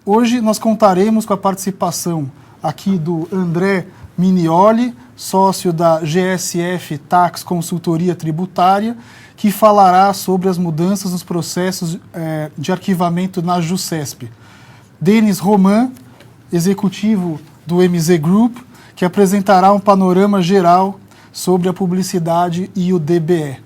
Hoje nós contaremos com a participação aqui do André Minioli, sócio da GSF Tax Consultoria Tributária, que falará sobre as mudanças nos processos de arquivamento na JUSESP. Denis Roman, executivo do MZ Group, que apresentará um panorama geral sobre a publicidade e o DBE.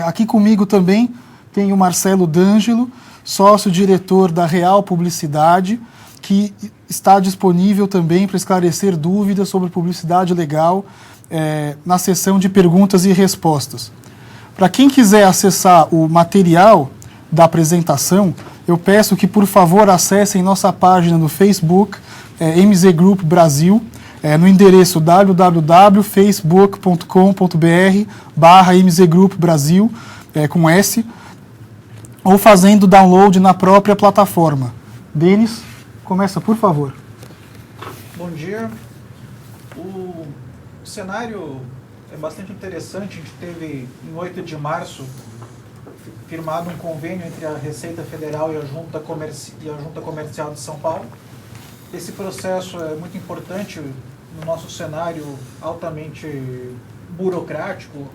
Aqui comigo também tem o Marcelo D'Angelo, sócio-diretor da Real Publicidade, que está disponível também para esclarecer dúvidas sobre publicidade legal na sessão de perguntas e respostas. Para quem quiser acessar o material da apresentação, eu peço que, por favor, acessem nossa página no Facebook, MZ Group Brasil, no endereço www.facebook.com.br/MZ Group Brasil, com S, ou fazendo download na própria plataforma. Denis, começa, por favor. Bom dia. O cenário é bastante interessante. A gente teve, em 8 de março, firmado um convênio entre a Receita Federal e a Junta Comercial de São Paulo. Esse processo é muito importante no nosso cenário altamente burocrático.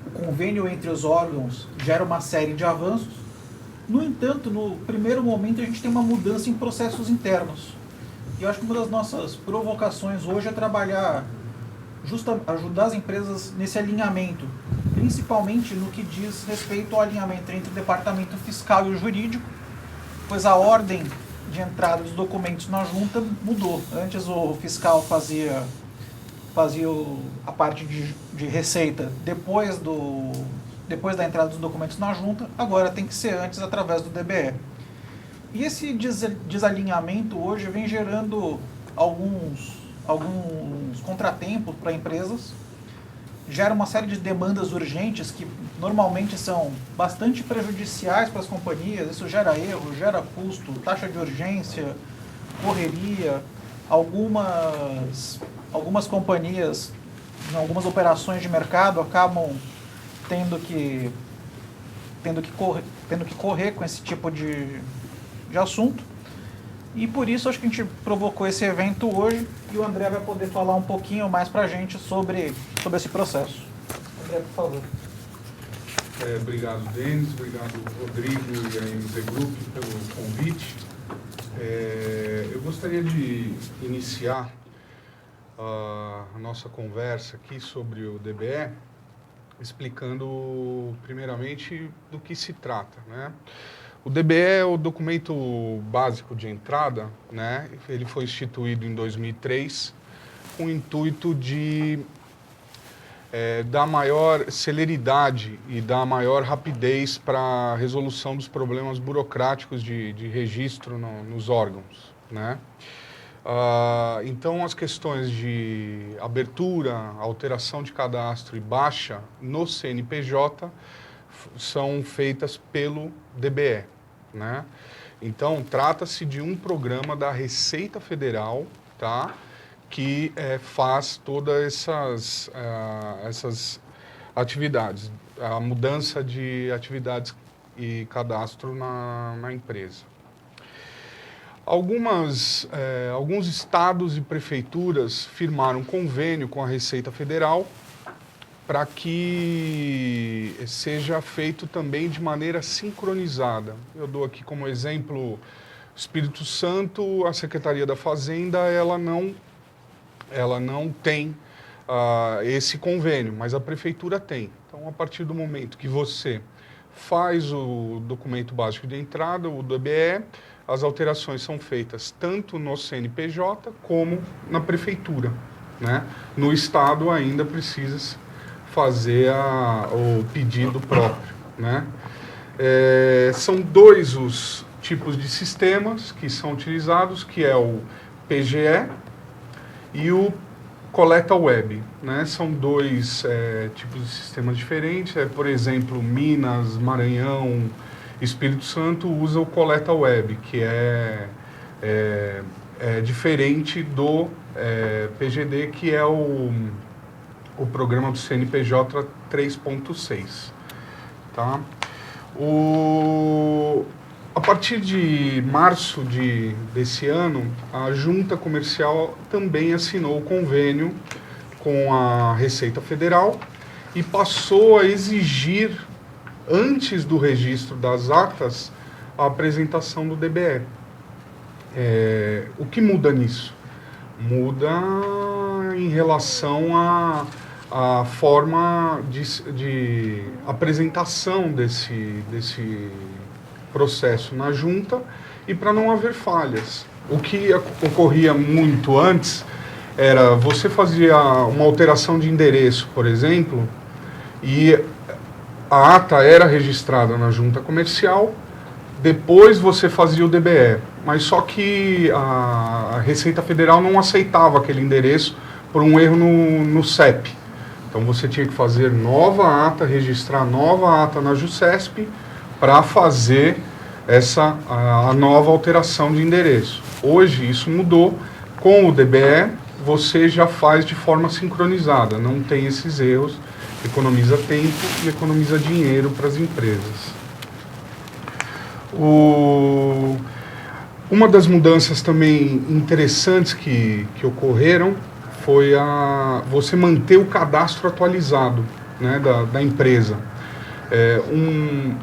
O convênio entre os órgãos gera uma série de avanços. No entanto, no primeiro momento, a gente tem uma mudança em processos internos. E eu acho que uma das nossas provocações hoje é trabalhar, ajudar as empresas nesse alinhamento, principalmente no que diz respeito ao alinhamento entre o departamento fiscal e o jurídico, pois a ordem de entrada dos documentos na junta mudou. Antes o fiscal fazia a parte de receita depois da entrada dos documentos na junta, agora tem que ser antes através do DBE. E esse desalinhamento hoje vem gerando alguns contratempos para empresas, gera uma série de demandas urgentes que normalmente são bastante prejudiciais para as companhias. Isso gera erro, gera custo, taxa de urgência, correria. Algumas companhias, em algumas operações de mercado, acabam tendo que correr com esse tipo de assunto. E por isso acho que a gente provocou esse evento hoje e o André vai poder falar um pouquinho mais para a gente sobre esse processo. André, por favor. Obrigado, Denis. Obrigado, Rodrigo e a MZ Group pelo convite. Eu gostaria de iniciar a nossa conversa aqui sobre o DBE explicando primeiramente do que se trata, né? O DBE é o documento básico de entrada, né? Ele foi instituído em 2003 com o intuito de dar maior celeridade e dar maior rapidez para a resolução dos problemas burocráticos de registro nos órgãos, né? Então, as questões de abertura, alteração de cadastro e baixa no CNPJ são feitas pelo DBE, né? Então, trata-se de um programa da Receita Federal, tá? Que faz todas essas atividades, a mudança de atividades e cadastro na empresa. Alguns estados e prefeituras firmaram convênio com a Receita Federal para que seja feito também de maneira sincronizada. Eu dou aqui como exemplo Espírito Santo, a Secretaria da Fazenda, ela não tem esse convênio, mas a Prefeitura tem. Então, a partir do momento que você faz o documento básico de entrada, o DBE, as alterações são feitas tanto no CNPJ como na Prefeitura, né? No Estado ainda precisa fazer o pedido próprio, né? São dois os tipos de sistemas que são utilizados, que é o PGE e o Coleta Web, né? São dois tipos de sistemas diferentes. Por exemplo, Minas, Maranhão, Espírito Santo usa o Coleta Web, que é diferente do PGD, que é o programa do CNPJ 3.6. Tá? A partir de março desse ano, a Junta Comercial também assinou o convênio com a Receita Federal e passou a exigir, antes do registro das atas, a apresentação do DBE. O que muda nisso? Muda em relação à forma de apresentação desse processo na junta e para não haver falhas. O que ocorria muito antes era você fazia uma alteração de endereço, por exemplo, e a ata era registrada na junta comercial, depois você fazia o DBE, mas só que a Receita Federal não aceitava aquele endereço por um erro no CEP. Então você tinha que fazer nova ata, registrar nova ata na JUSESP para fazer a nova alteração de endereço. Hoje isso mudou, com o DBE você já faz de forma sincronizada, não tem esses erros, economiza tempo e economiza dinheiro para as empresas. Uma das mudanças também interessantes que ocorreram foi você manter o cadastro atualizado, né, da empresa.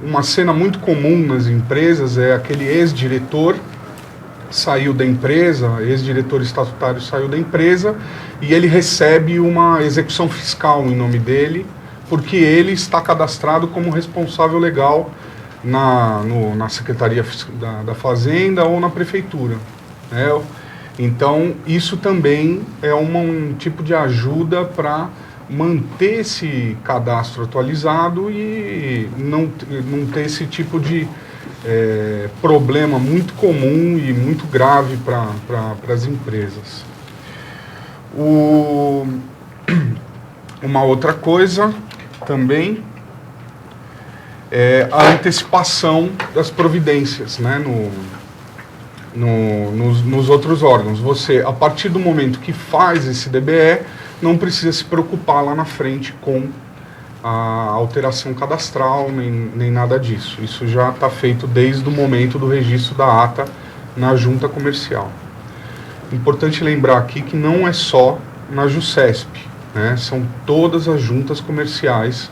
Uma cena muito comum nas empresas é aquele ex-diretor saiu da empresa, ex-diretor estatutário saiu da empresa e ele recebe uma execução fiscal em nome dele, porque ele está cadastrado como responsável legal na Secretaria da Fazenda ou na Prefeitura, né? Então, isso também é um tipo de ajuda para manter esse cadastro atualizado e não ter esse tipo de problema muito comum e muito grave para as empresas. Uma outra coisa também é a antecipação das providências, né, nos outros órgãos. Você, a partir do momento que faz esse DBE, não precisa se preocupar lá na frente com a alteração cadastral, nem nada disso. Isso já está feito desde o momento do registro da ata na junta comercial. Importante lembrar aqui que não é só na JUSESP, né? São todas as juntas comerciais,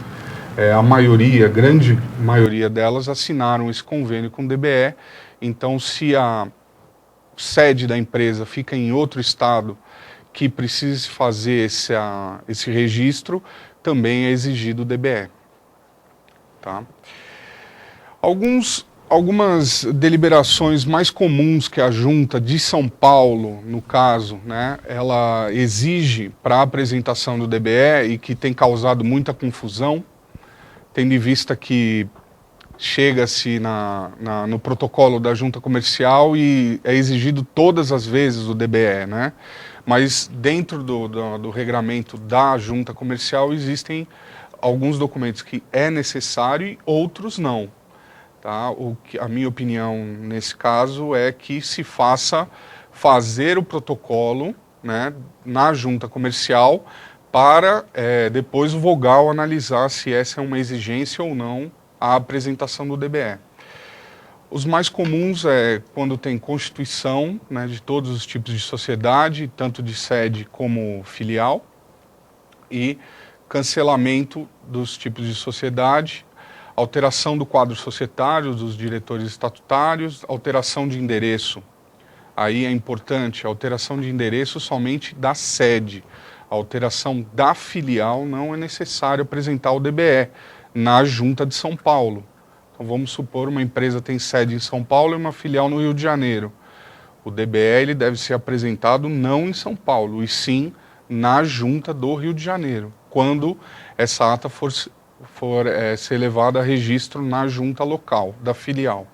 a grande maioria delas assinaram esse convênio com o DBE. Então, se a sede da empresa fica em outro estado que precise fazer esse registro, também é exigido o DBE. Tá? Algumas deliberações mais comuns que a Junta de São Paulo, no caso, né, ela exige para a apresentação do DBE e que tem causado muita confusão, tendo em vista que chega-se no protocolo da Junta Comercial e é exigido todas as vezes o DBE, né? Mas dentro do regramento da Junta Comercial existem alguns documentos que é necessário e outros não. Tá? A minha opinião nesse caso é que se fazer o protocolo, né, na Junta Comercial para depois o vogal analisar se essa é uma exigência ou não a apresentação do DBE. Os mais comuns é quando tem constituição, né, de todos os tipos de sociedade, tanto de sede como filial, e cancelamento dos tipos de sociedade, alteração do quadro societário dos diretores estatutários, alteração de endereço. Aí é importante, a alteração de endereço somente da sede. A alteração da filial não é necessário apresentar o DBE na Junta de São Paulo. Então vamos supor uma empresa tem sede em São Paulo e uma filial no Rio de Janeiro. O DBE ele deve ser apresentado não em São Paulo, e sim na Junta do Rio de Janeiro, quando essa ata for ser levada a registro na junta local da filial.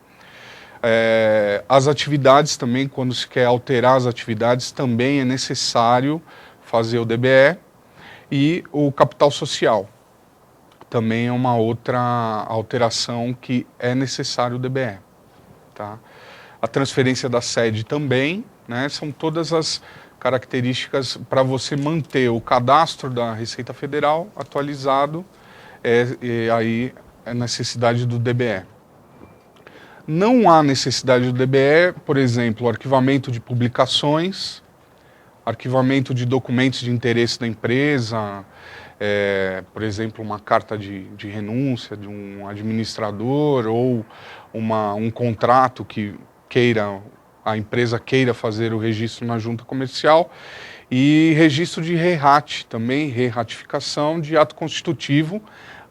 As atividades também, quando se quer alterar as atividades, também é necessário fazer o DBE, e o capital social também é uma outra alteração que é necessário o DBE. Tá? A transferência da sede também, né, são todas as características para você manter o cadastro da Receita Federal atualizado, e aí é necessidade do DBE. Não há necessidade do DBE, por exemplo, arquivamento de publicações, arquivamento de documentos de interesse da empresa, por exemplo, uma carta de renúncia de um administrador ou um contrato que a empresa queira fazer o registro na junta comercial, e registro de RERAT, também re-ratificação de ato constitutivo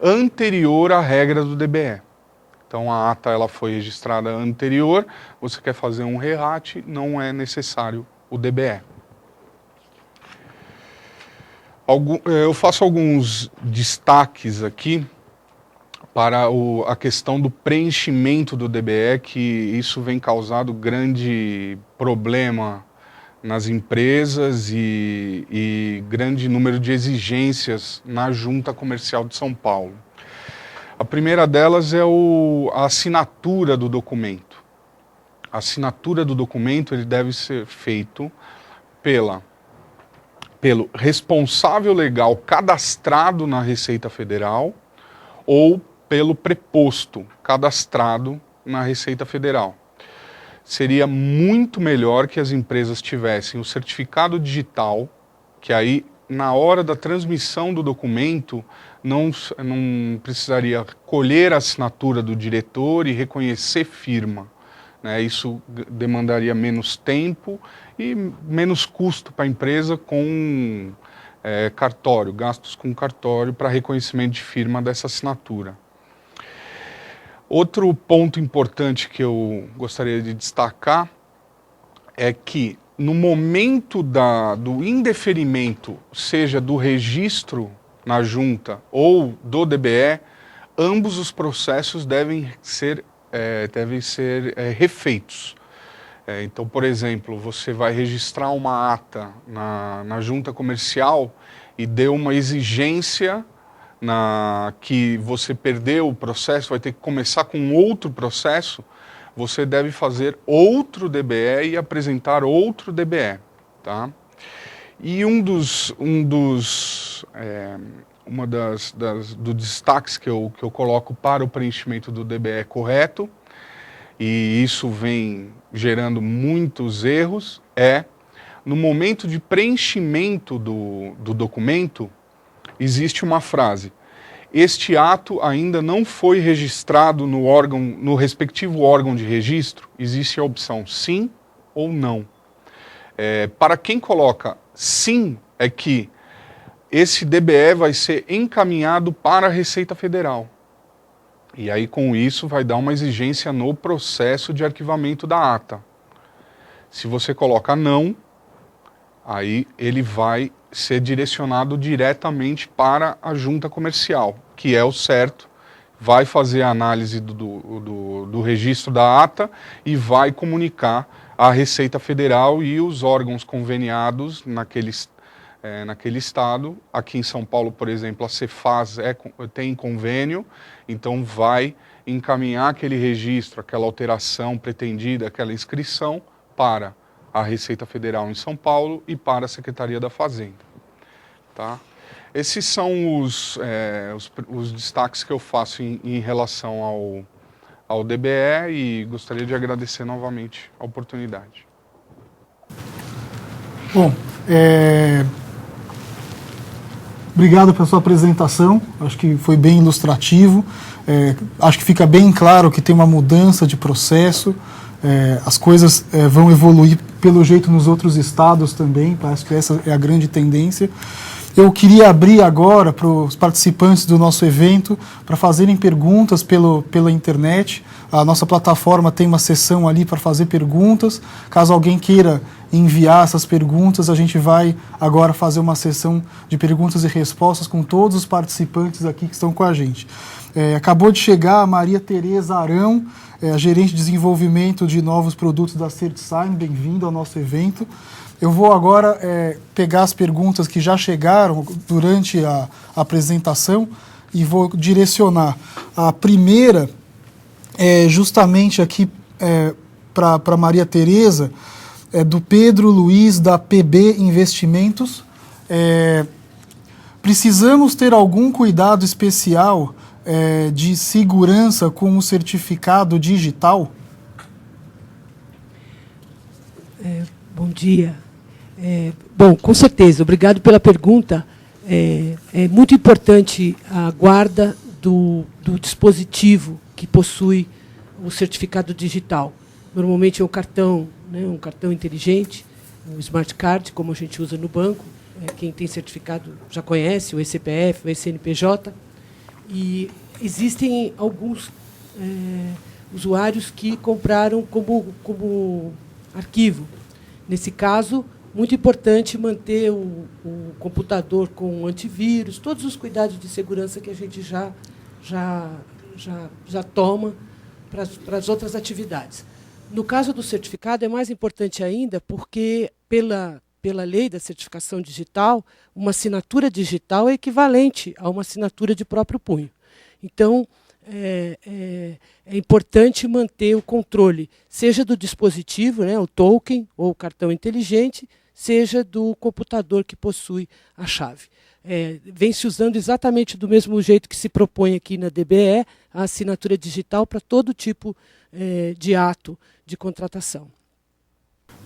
anterior à regra do DBE. Então a ata ela foi registrada anterior, você quer fazer um RERAT, não é necessário o DBE. Eu faço alguns destaques aqui para a questão do preenchimento do DBE, que isso vem causando grande problema nas empresas e grande número de exigências na Junta Comercial de São Paulo. A primeira delas é a assinatura do documento. A assinatura do documento ele deve ser feito pelo responsável legal cadastrado na Receita Federal ou pelo preposto cadastrado na Receita Federal. Seria muito melhor que as empresas tivessem o certificado digital, que aí, na hora da transmissão do documento, não precisaria colher a assinatura do diretor e reconhecer firma. Isso demandaria menos tempo e menos custo para a empresa com cartório, gastos com cartório para reconhecimento de firma dessa assinatura. Outro ponto importante que eu gostaria de destacar é que no momento do indeferimento, seja do registro na junta ou do DBE, ambos os processos devem ser refeitos. Então, por exemplo, você vai registrar uma ata na junta comercial e deu uma exigência que você perdeu o processo, vai ter que começar com outro processo, você deve fazer outro DBE e apresentar outro DBE. Tá? E dos destaques que eu coloco para o preenchimento do DBE correto, e isso vem gerando muitos erros, no momento de preenchimento do documento, existe uma frase: este ato ainda não foi registrado no respectivo órgão de registro. Existe a opção sim ou não. Para quem coloca sim, é que esse DBE vai ser encaminhado para a Receita Federal. E aí, com isso, vai dar uma exigência no processo de arquivamento da ata. Se você coloca não, aí ele vai ser direcionado diretamente para a junta comercial, que é o certo, vai fazer a análise do registro da ata e vai comunicar à Receita Federal e os órgãos conveniados naquele estado. Aqui em São Paulo, por exemplo, a Cefaz tem convênio, então vai encaminhar aquele registro, aquela alteração pretendida, aquela inscrição para a Receita Federal em São Paulo e para a Secretaria da Fazenda. Tá? Esses são os destaques que eu faço em relação ao DBE e gostaria de agradecer novamente a oportunidade. Bom, obrigado pela sua apresentação, acho que foi bem ilustrativo, acho que fica bem claro que tem uma mudança de processo, as coisas vão evoluir pelo jeito nos outros estados também, acho que essa é a grande tendência. Eu queria abrir agora para os participantes do nosso evento para fazerem perguntas pela internet. A nossa plataforma tem uma seção ali para fazer perguntas. Caso alguém queira enviar essas perguntas, a gente vai agora fazer uma sessão de perguntas e respostas com todos os participantes aqui que estão com a gente. Acabou de chegar a Maria Tereza Arão, a gerente de desenvolvimento de novos produtos da CertSign. Bem-vindo ao nosso evento. Eu vou agora pegar as perguntas que já chegaram durante a apresentação e vou direcionar. A primeira é justamente aqui para Maria Tereza, do Pedro Luiz, da PB Investimentos. Precisamos ter algum cuidado especial de segurança com o certificado digital? Bom dia. Bom, com certeza, obrigado pela pergunta. É muito importante a guarda do dispositivo que possui o certificado digital. Normalmente é um cartão, né, um cartão inteligente, um smart card, como a gente usa no banco. Quem tem certificado já conhece, o eCPF, o eCNPJ. E existem alguns usuários que compraram como arquivo. Nesse caso, muito importante manter o computador com antivírus, todos os cuidados de segurança que a gente já toma para as outras atividades. No caso do certificado, é mais importante ainda, porque, pela lei da certificação digital, uma assinatura digital é equivalente a uma assinatura de próprio punho. Então, é importante manter o controle, seja do dispositivo, né, o token ou o cartão inteligente, seja do computador que possui a chave. Vem se usando exatamente do mesmo jeito que se propõe aqui na DBE, a assinatura digital para todo tipo de ato de contratação.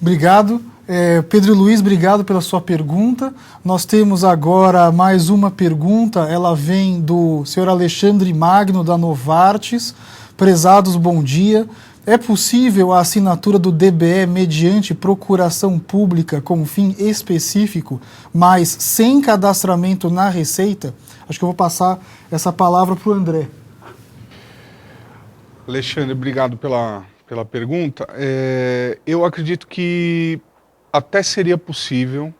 Obrigado. Pedro Luiz, obrigado pela sua pergunta. Nós temos agora mais uma pergunta, ela vem do senhor Alexandre Magno, da Novartis. Prezados, bom dia. É possível a assinatura do DBE mediante procuração pública com fim específico, mas sem cadastramento na Receita? Acho que eu vou passar essa palavra para o André. Alexandre, obrigado pela pergunta. Eu acredito que até seria possível,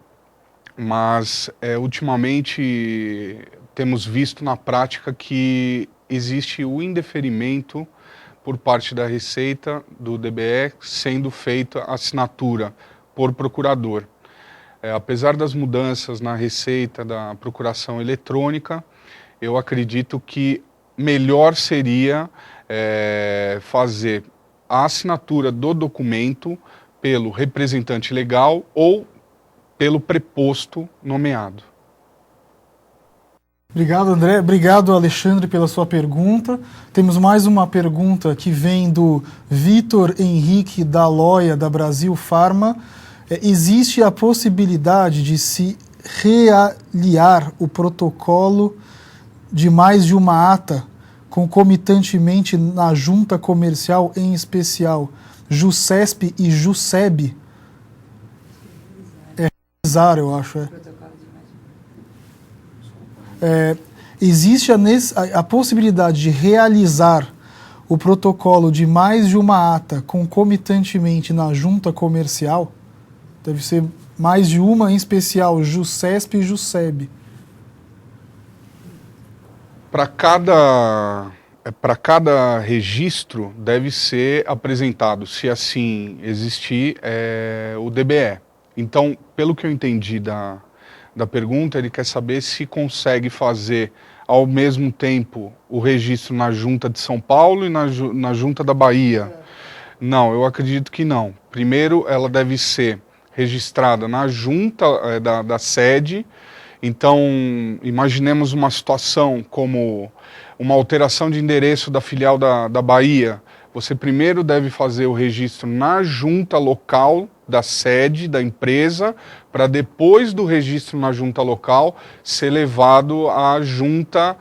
mas ultimamente temos visto na prática que existe o indeferimento por parte da Receita do DBE sendo feita a assinatura por procurador. Apesar das mudanças na Receita da procuração eletrônica, eu acredito que melhor seria fazer a assinatura do documento pelo representante legal ou pelo preposto nomeado. Obrigado, André. Obrigado, Alexandre, pela sua pergunta. Temos mais uma pergunta que vem do Vitor Henrique Daloia, da Brasil Farma. Existe a possibilidade de se realiar o protocolo de mais de uma ata concomitantemente na junta comercial, em especial JUSESP e JUSEB? Realizar, eu acho. Existe a possibilidade de realizar o protocolo de mais de uma ata concomitantemente na junta comercial? Deve ser mais de uma, em especial JUSESP e JUSEB. Para cada registro deve ser apresentado, se assim existir, o DBE. Então, pelo que eu entendi da pergunta, ele quer saber se consegue fazer ao mesmo tempo o registro na Junta de São Paulo e na Junta da Bahia. Não, eu acredito que não. Primeiro, ela deve ser registrada na Junta da sede. Então, imaginemos uma situação como uma alteração de endereço da filial da Bahia. Você primeiro deve fazer o registro na junta local da sede da empresa, para depois do registro na junta local ser levado à junta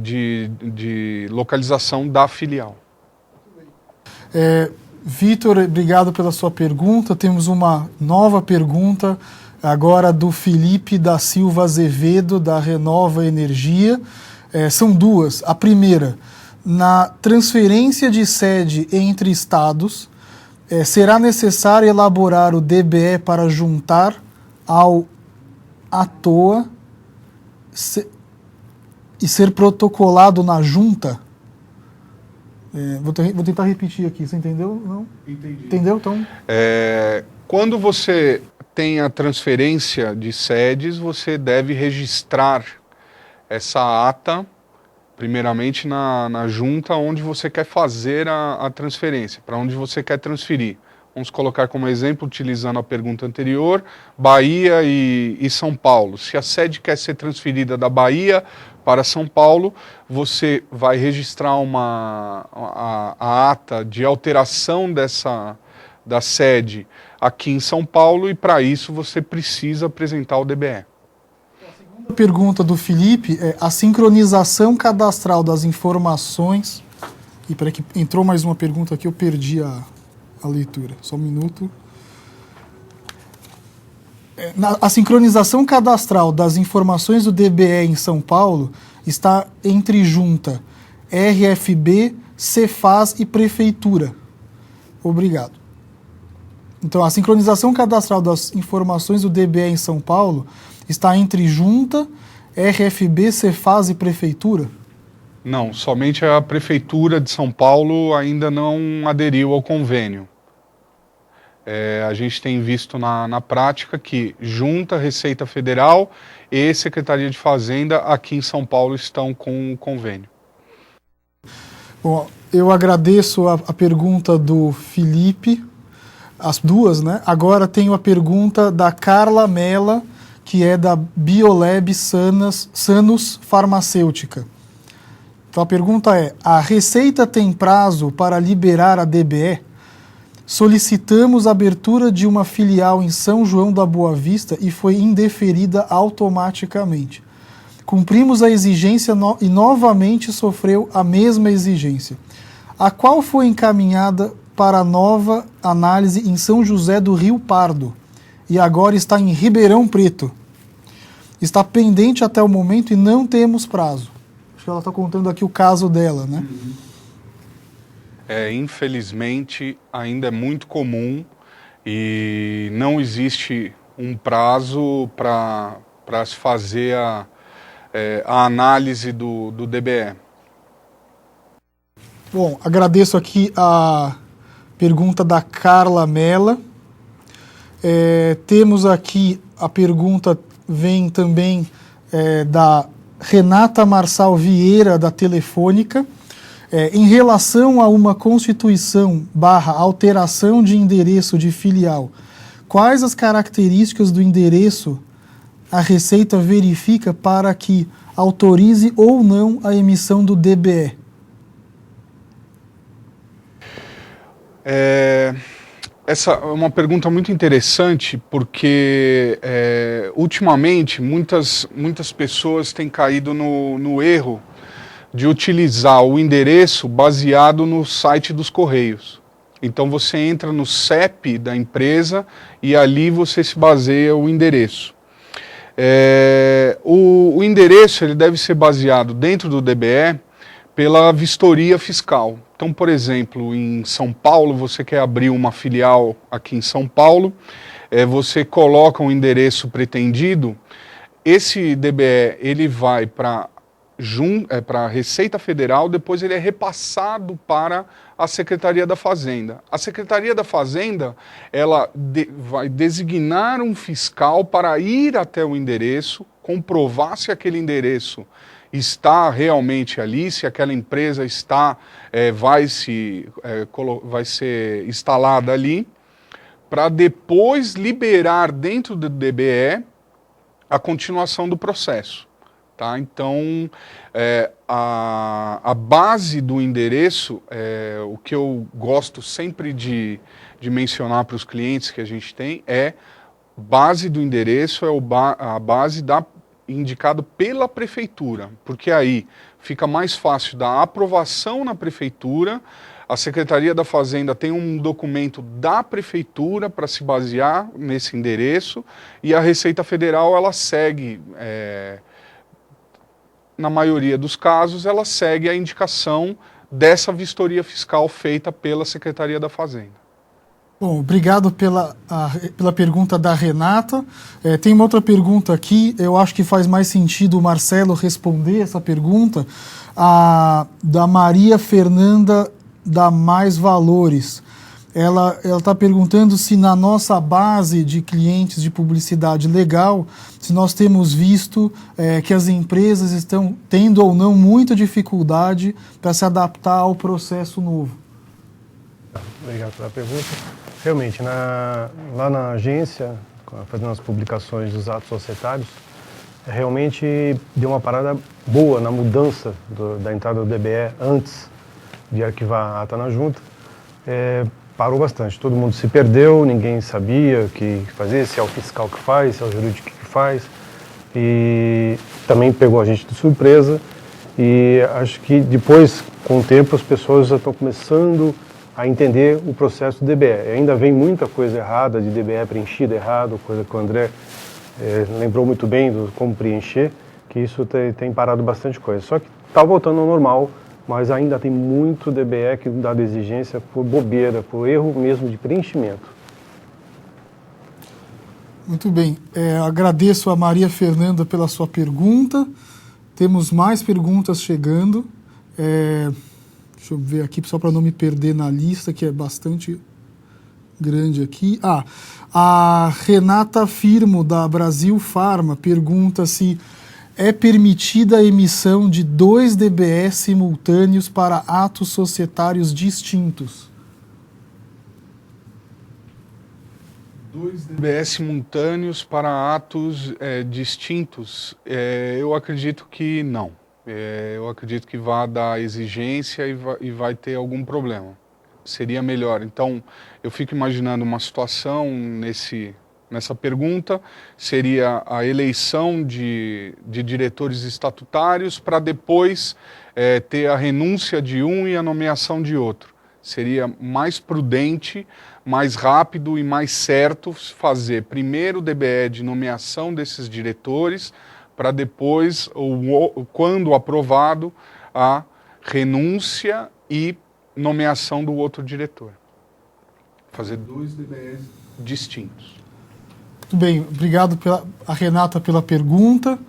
de localização da filial. Vitor, obrigado pela sua pergunta. Temos uma nova pergunta agora do Felipe da Silva Azevedo, da Renova Energia. São duas. A primeira, na transferência de sede entre estados, será necessário elaborar o DBE para juntar ao ATOA e ser protocolado na junta? Vou tentar repetir aqui. Você entendeu? Não? Entendi. Entendeu? Então... Quando você tem a transferência de sedes, você deve registrar essa ata, primeiramente na junta onde você quer fazer a transferência, para onde você quer transferir. Vamos colocar como exemplo, utilizando a pergunta anterior, Bahia e São Paulo. Se a sede quer ser transferida da Bahia para São Paulo, você vai registrar a ata de alteração da sede aqui em São Paulo, e para isso você precisa apresentar o DBE. A pergunta do Felipe é a sincronização cadastral das informações. E peraí que entrou mais uma pergunta aqui, eu perdi a leitura. Só um minuto. A sincronização cadastral das informações do DBE em São Paulo está entre junta RFB, Cefaz e Prefeitura. Obrigado. Então, a sincronização cadastral das informações do DBE em São Paulo está entre junta, RFB, Cefaz e Prefeitura? Não, somente a Prefeitura de São Paulo ainda não aderiu ao convênio. A gente tem visto na prática que Junta, Receita Federal e Secretaria de Fazenda aqui em São Paulo estão com o convênio. Bom, eu agradeço a pergunta do Felipe, as duas, né? Agora tenho a pergunta da Carla Mella, que é da Biolab Sanus Farmacêutica. Então a pergunta é: a Receita tem prazo para liberar a DBE? Solicitamos a abertura de uma filial em São João da Boa Vista e foi indeferida automaticamente. Cumprimos a exigência e novamente sofreu a mesma exigência. A qual foi encaminhada para nova análise em São José do Rio Pardo e agora está em Ribeirão Preto. Está pendente até o momento e não temos prazo. Acho que ela está contando aqui o caso dela, né? Infelizmente, ainda é muito comum e não existe um prazo para se fazer a análise do DBE. Bom, agradeço aqui a pergunta da Carla Mella. Temos aqui a pergunta, vem também da Renata Marçal Vieira, da Telefônica. Em relação a uma constituição / alteração de endereço de filial, quais as características do endereço a Receita verifica para que autorize ou não a emissão do DBE? Essa é uma pergunta muito interessante porque ultimamente muitas pessoas têm caído no erro de utilizar o endereço baseado no site dos Correios. Então você entra no CEP da empresa e ali você se baseia o endereço. O endereço ele deve ser baseado dentro do DBE pela vistoria fiscal. Então, por exemplo, em São Paulo, você quer abrir uma filial aqui em São Paulo, você coloca um endereço pretendido, esse DBE ele vai para a Receita Federal, depois ele é repassado para a Secretaria da Fazenda. A Secretaria da Fazenda, ela vai designar um fiscal para ir até o endereço, comprovar se aquele endereço está realmente ali, se aquela empresa vai ser instalada ali, para depois liberar dentro do DBE a continuação do processo. Tá? Então, a base do endereço, o que eu gosto sempre de mencionar para os clientes que a gente tem base do endereço a base indicado pela prefeitura, porque aí fica mais fácil da aprovação na prefeitura, a Secretaria da Fazenda tem um documento da prefeitura para se basear nesse endereço e a Receita Federal ela segue... na maioria dos casos, ela segue a indicação dessa vistoria fiscal feita pela Secretaria da Fazenda. Bom, obrigado pela pergunta da Renata. Tem uma outra pergunta aqui, eu acho que faz mais sentido o Marcelo responder essa pergunta, da Maria Fernanda da Mais Valores. Ela está perguntando se na nossa base de clientes de publicidade legal, se nós temos visto que as empresas estão tendo ou não muita dificuldade para se adaptar ao processo novo. Obrigado pela pergunta. Realmente, lá na agência, fazendo as publicações dos atos societários, realmente deu uma parada boa na mudança da entrada do DBE antes de arquivar a ata na junta. parou bastante. Todo mundo se perdeu, ninguém sabia o que fazer, se é o fiscal que faz, se é o jurídico que faz. E também pegou a gente de surpresa. E acho que depois, com o tempo, as pessoas já estão começando a entender o processo do DBE. Ainda vem muita coisa errada de DBE preenchida errado, coisa que o André lembrou muito bem do como preencher, que isso tem parado bastante coisa. Só que está voltando ao normal, mas ainda tem muito DBE que dá de exigência por bobeira, por erro mesmo de preenchimento. Muito bem. Agradeço a Maria Fernanda pela sua pergunta. Temos mais perguntas chegando. Deixa eu ver aqui, só para não me perder na lista, que é bastante grande aqui. A Renata Firmo, da Brasil Farma, pergunta se é permitida a emissão de 2 DBE simultâneos para atos societários distintos. 2 DBE simultâneos para atos distintos? Eu acredito que não. Eu acredito que vai dar exigência e vai ter algum problema. Seria melhor. Então, eu fico imaginando uma situação nessa pergunta, seria a eleição de diretores estatutários para depois ter a renúncia de um e a nomeação de outro. Seria mais prudente, mais rápido e mais certo fazer primeiro o DBE de nomeação desses diretores, para depois, quando aprovado, a renúncia e nomeação do outro diretor. Fazer 2 DBEs distintos. Muito bem, obrigado a Renata pela pergunta.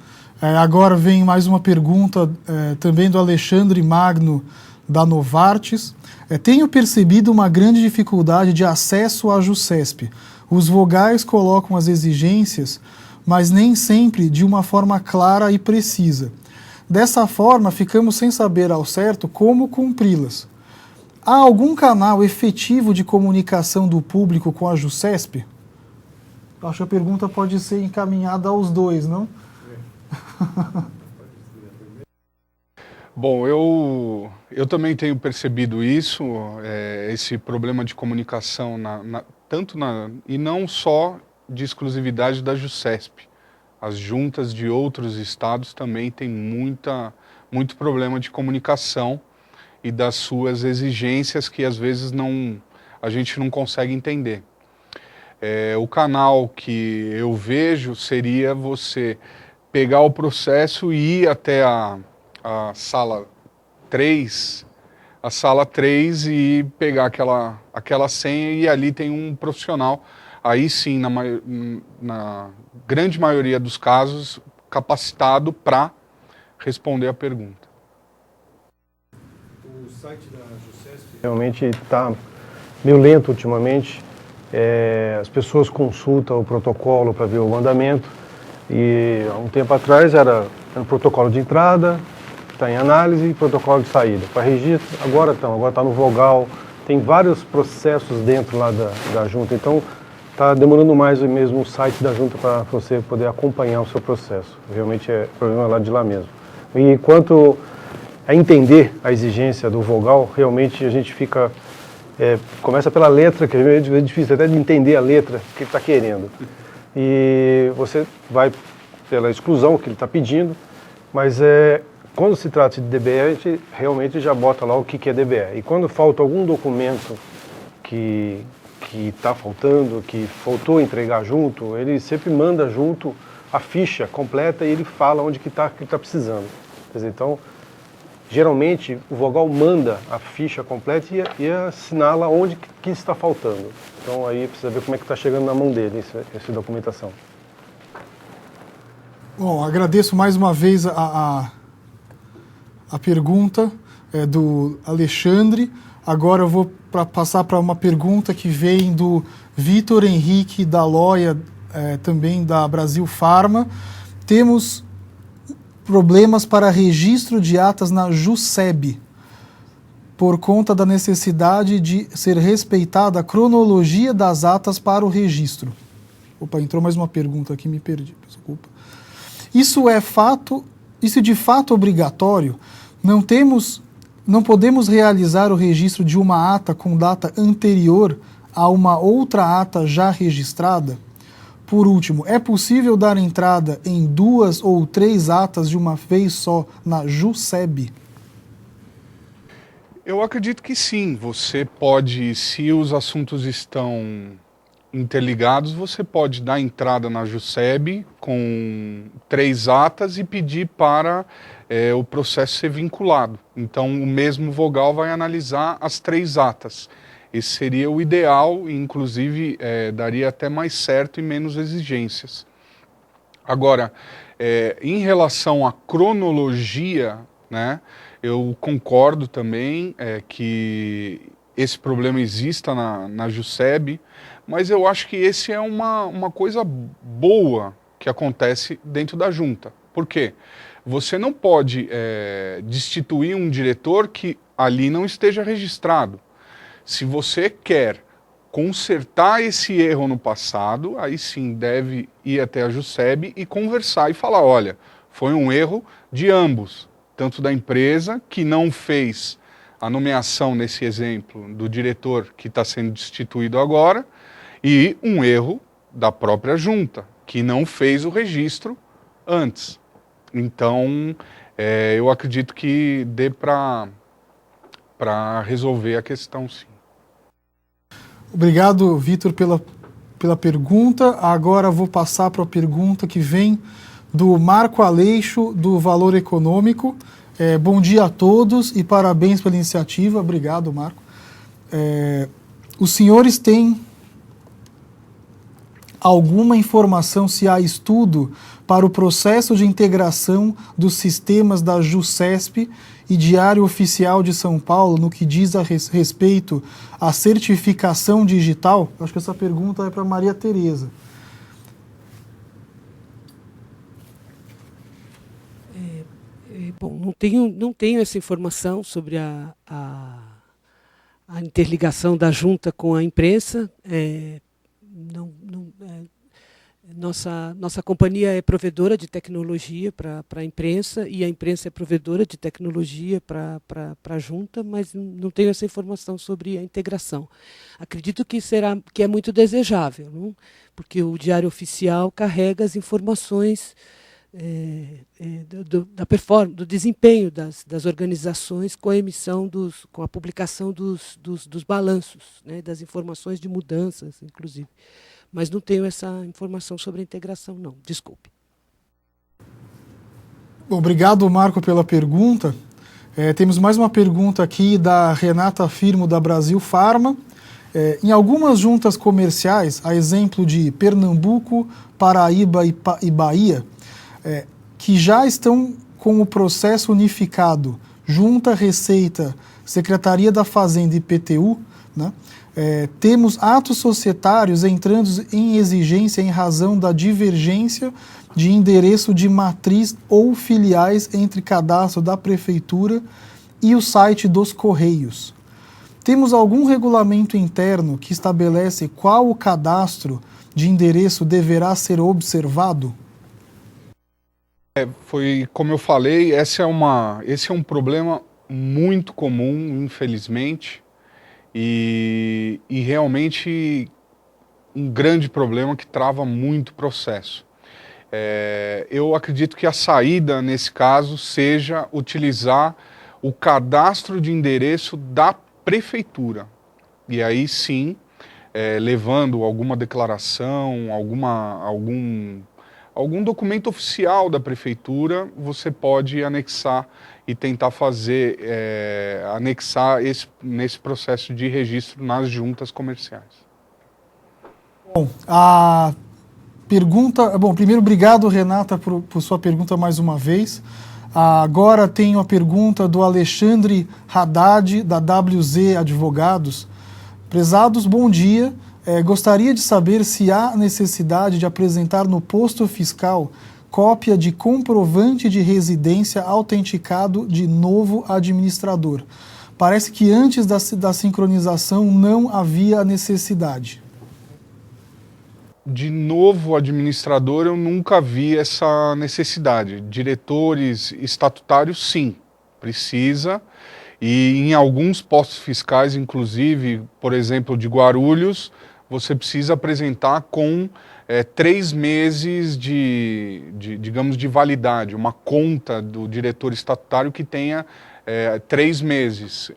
Agora vem mais uma pergunta também do Alexandre Magno, da Novartis. Tenho percebido uma grande dificuldade de acesso à JUSCESP. Os vogais colocam as exigências, mas nem sempre de uma forma clara e precisa. Dessa forma, ficamos sem saber ao certo como cumpri-las. Há algum canal efetivo de comunicação do público com a JUSCESP? Acho que a pergunta pode ser encaminhada aos dois, não? Bom, eu também tenho percebido isso, esse problema de comunicação, e não só de exclusividade da JUSCESP. As juntas de outros estados também têm muito problema de comunicação e das suas exigências que às vezes a gente não consegue entender. O canal que eu vejo seria você pegar o processo e ir até a sala 3, e pegar aquela senha, e ali tem um profissional, aí sim, na grande maioria dos casos, capacitado para responder a pergunta. O site da JUSCESP realmente está meio lento ultimamente. As pessoas consultam o protocolo para ver o andamento, e há um tempo atrás era um protocolo de entrada, está em análise, e protocolo de saída. Para registro, agora está no vogal, tem vários processos dentro lá da junta, então está demorando mais mesmo o site da junta para você poder acompanhar o seu processo. Realmente é problema lá de lá mesmo. E quanto a entender a exigência do vogal, realmente a gente fica... começa pela letra, que é difícil até de entender a letra que ele está querendo. E você vai pela exclusão que ele está pedindo, mas quando se trata de DBE, a gente realmente já bota lá o que é DBE. E quando falta algum documento que está faltando, que faltou entregar junto, ele sempre manda junto a ficha completa e ele fala onde que está precisando. Quer dizer, então, geralmente o vogal manda a ficha completa e assinala onde que está faltando. Então aí precisa ver como é que está chegando na mão dele essa documentação. Bom, agradeço mais uma vez a pergunta do Alexandre. Agora eu vou passar para uma pergunta que vem do Vitor Henrique da Loia, também da Brasil Farma. Temos problemas para registro de atas na JUSEB, por conta da necessidade de ser respeitada a cronologia das atas para o registro. Opa, entrou mais uma pergunta aqui, me perdi, desculpa. Isso de fato obrigatório? Não temos não podemos realizar o registro de uma ata com data anterior a uma outra ata já registrada? Por último, é possível dar entrada em 2 ou 3 atas de uma vez só na JUSEB? Eu acredito que sim. Você pode, se os assuntos estão interligados, você pode dar entrada na JUSEB com 3 atas e pedir para o processo ser vinculado. Então, o mesmo vogal vai analisar as 3 atas. Esse seria o ideal e, inclusive, daria até mais certo e menos exigências. Agora, em relação à cronologia, né, eu concordo também que esse problema exista na JUSEB, mas eu acho que esse é uma coisa boa que acontece dentro da junta. Por quê? Você não pode destituir um diretor que ali não esteja registrado. Se você quer consertar esse erro no passado, aí sim deve ir até a JUSEB e conversar e falar, olha, foi um erro de ambos, tanto da empresa, que não fez a nomeação, nesse exemplo, do diretor que está sendo destituído agora, e um erro da própria junta, que não fez o registro antes. Então, eu acredito que dê para resolver a questão, sim. Obrigado, Vitor, pela pergunta. Agora vou passar para a pergunta que vem do Marco Aleixo, do Valor Econômico. Bom dia a todos e parabéns pela iniciativa. Obrigado, Marco. Os senhores têm alguma informação se há estudo para o processo de integração dos sistemas da JUSESP e Diário Oficial de São Paulo no que diz a respeito à certificação digital? Acho que essa pergunta é para Maria Tereza. Bom, não tenho essa informação sobre a interligação da junta com a imprensa. Nossa companhia é provedora de tecnologia para a imprensa e a imprensa é provedora de tecnologia para a junta, mas não tenho essa informação sobre a integração. Acredito que é muito desejável, não? Porque o Diário Oficial carrega as informações da performance, do desempenho das organizações com a emissão com a publicação dos balanços, né, das informações de mudanças, inclusive. Mas não tenho essa informação sobre a integração, não. Desculpe. Obrigado, Marco, pela pergunta. Temos mais uma pergunta aqui da Renata Firmo, da Brasil Farma. Em algumas juntas comerciais, a exemplo de Pernambuco, Paraíba e Bahia, que já estão com o processo unificado, Junta, Receita, Secretaria da Fazenda e PTU, né? Temos atos societários entrando em exigência em razão da divergência de endereço de matriz ou filiais entre cadastro da Prefeitura e o site dos Correios. Temos algum regulamento interno que estabelece qual o cadastro de endereço deverá ser observado? Foi como eu falei, esse é um problema muito comum, infelizmente, e realmente um grande problema que trava muito o processo. Eu acredito que a saída, nesse caso, seja utilizar o cadastro de endereço da prefeitura. E aí sim, levando alguma declaração, algum documento oficial da prefeitura, você pode anexar e tentar anexar nesse processo de registro nas juntas comerciais. Bom, primeiro, obrigado, Renata, por sua pergunta mais uma vez. Agora tenho a pergunta do Alexandre Haddad, da WZ Advogados. Prezados, bom dia. Gostaria de saber se há necessidade de apresentar no posto fiscal cópia de comprovante de residência autenticado de novo administrador. Parece que antes da sincronização não havia necessidade. De novo administrador, eu nunca vi essa necessidade. Diretores estatutários, sim, precisa. E em alguns postos fiscais, inclusive, por exemplo, de Guarulhos, você precisa apresentar com 3 meses digamos, de validade, uma conta do diretor estatutário que tenha 3 meses,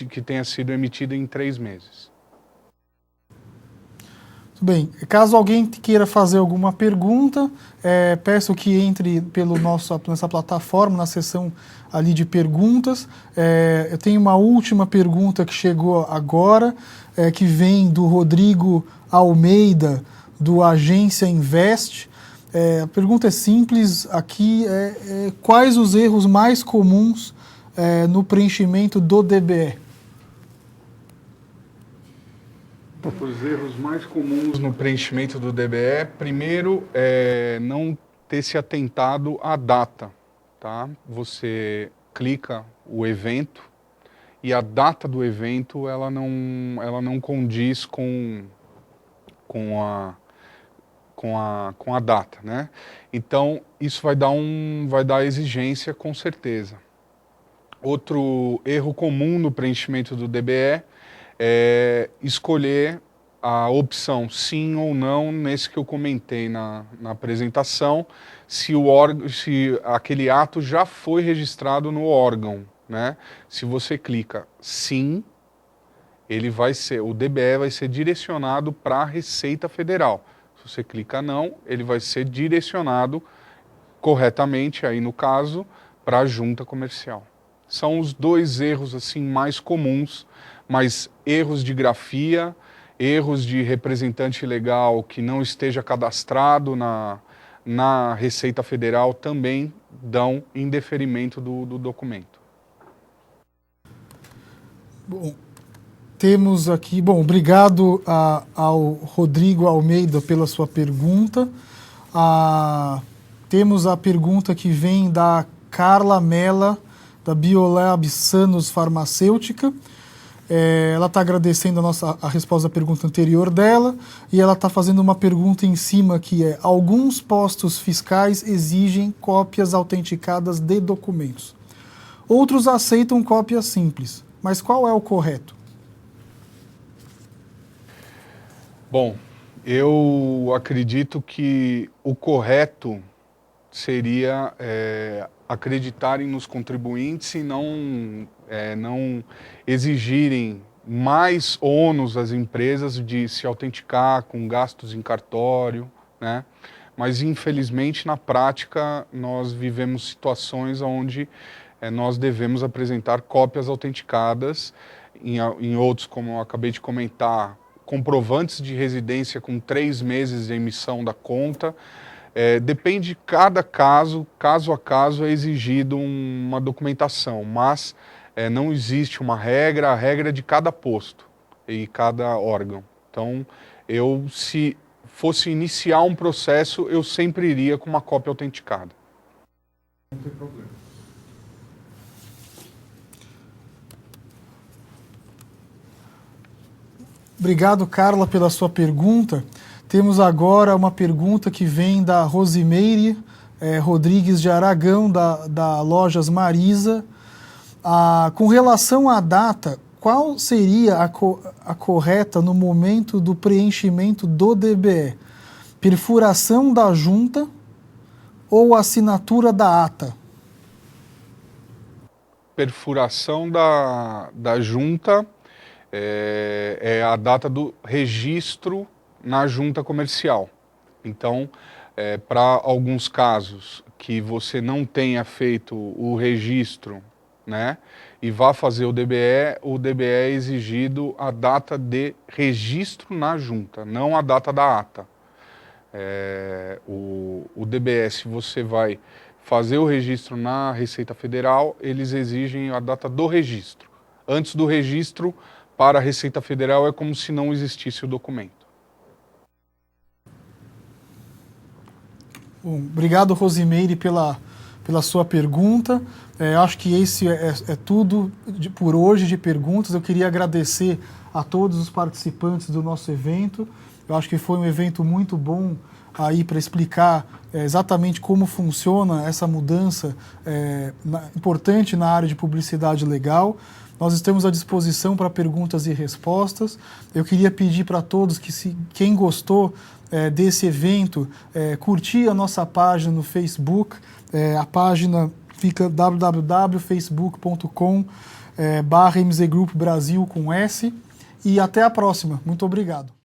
que tenha sido emitida em 3 meses. Bem, caso alguém queira fazer alguma pergunta, peço que entre pelo nessa plataforma, na seção ali de perguntas. Eu tenho uma última pergunta que chegou agora, que vem do Rodrigo Almeida, do Agência Invest. A pergunta é simples aqui, quais os erros mais comuns no preenchimento do DBE? Os erros mais comuns no preenchimento do DBE, primeiro, não ter se atentado à data, tá? Você clica o evento e a data do evento ela não condiz com a data, né? Então isso vai dar exigência com certeza. Outro erro comum no preenchimento do DBE é escolher a opção sim ou não, nesse que eu comentei na apresentação, se aquele ato já foi registrado no órgão, né? Se você clica sim, o DBE vai ser direcionado para a Receita Federal. Se você clica não, ele vai ser direcionado corretamente, aí no caso, para a Junta Comercial. São os 2 erros assim mais comuns, mas erros de grafia, erros de representante legal que não esteja cadastrado na Receita Federal também dão indeferimento do documento. Bom, temos aqui, obrigado ao Rodrigo Almeida pela sua pergunta. Temos a pergunta que vem da Carla Mella, da Biolab Sanos Farmacêutica. Ela está agradecendo a resposta à pergunta anterior dela e ela está fazendo uma pergunta em cima que é: alguns postos fiscais exigem cópias autenticadas de documentos. Outros aceitam cópias simples. Mas qual é o correto? Bom, eu acredito que o correto seria acreditarem nos contribuintes e não exigirem mais ônus às empresas de se autenticar com gastos em cartório, né? Mas, infelizmente, na prática, nós vivemos situações onde nós devemos apresentar cópias autenticadas, em outros, como eu acabei de comentar, comprovantes de residência com 3 meses de emissão da conta. Depende de cada caso a caso é exigido uma documentação, mas não existe uma regra, a regra é de cada posto e cada órgão. Então, se fosse iniciar um processo, eu sempre iria com uma cópia autenticada. Não tem problema. Obrigado, Carla, pela sua pergunta. Temos agora uma pergunta que vem da Rosimeire Rodrigues de Aragão, da Lojas Marisa. Com relação à data, qual seria a correta no momento do preenchimento do DBE? Perfuração da junta ou assinatura da ata? Perfuração da junta é a data do registro na junta comercial. Então, para alguns casos que você não tenha feito o registro, né, e vá fazer o DBE é exigido a data de registro na junta, não a data da ata. O DBE, se você vai fazer o registro na Receita Federal, eles exigem a data do registro. Antes do registro, para a Receita Federal, é como se não existisse o documento. Bom, obrigado, Rosimeire, pela sua pergunta. Acho que esse é tudo por hoje de perguntas. Eu queria agradecer a todos os participantes do nosso evento. Eu acho que foi um evento muito bom aí para explicar exatamente como funciona essa mudança importante na área de publicidade legal. Nós estamos à disposição para perguntas e respostas. Eu queria pedir para todos que, quem gostou desse evento, curtir a nossa página no Facebook. A página fica www.facebook.com/MZGroup Brasil com S. E até a próxima. Muito obrigado.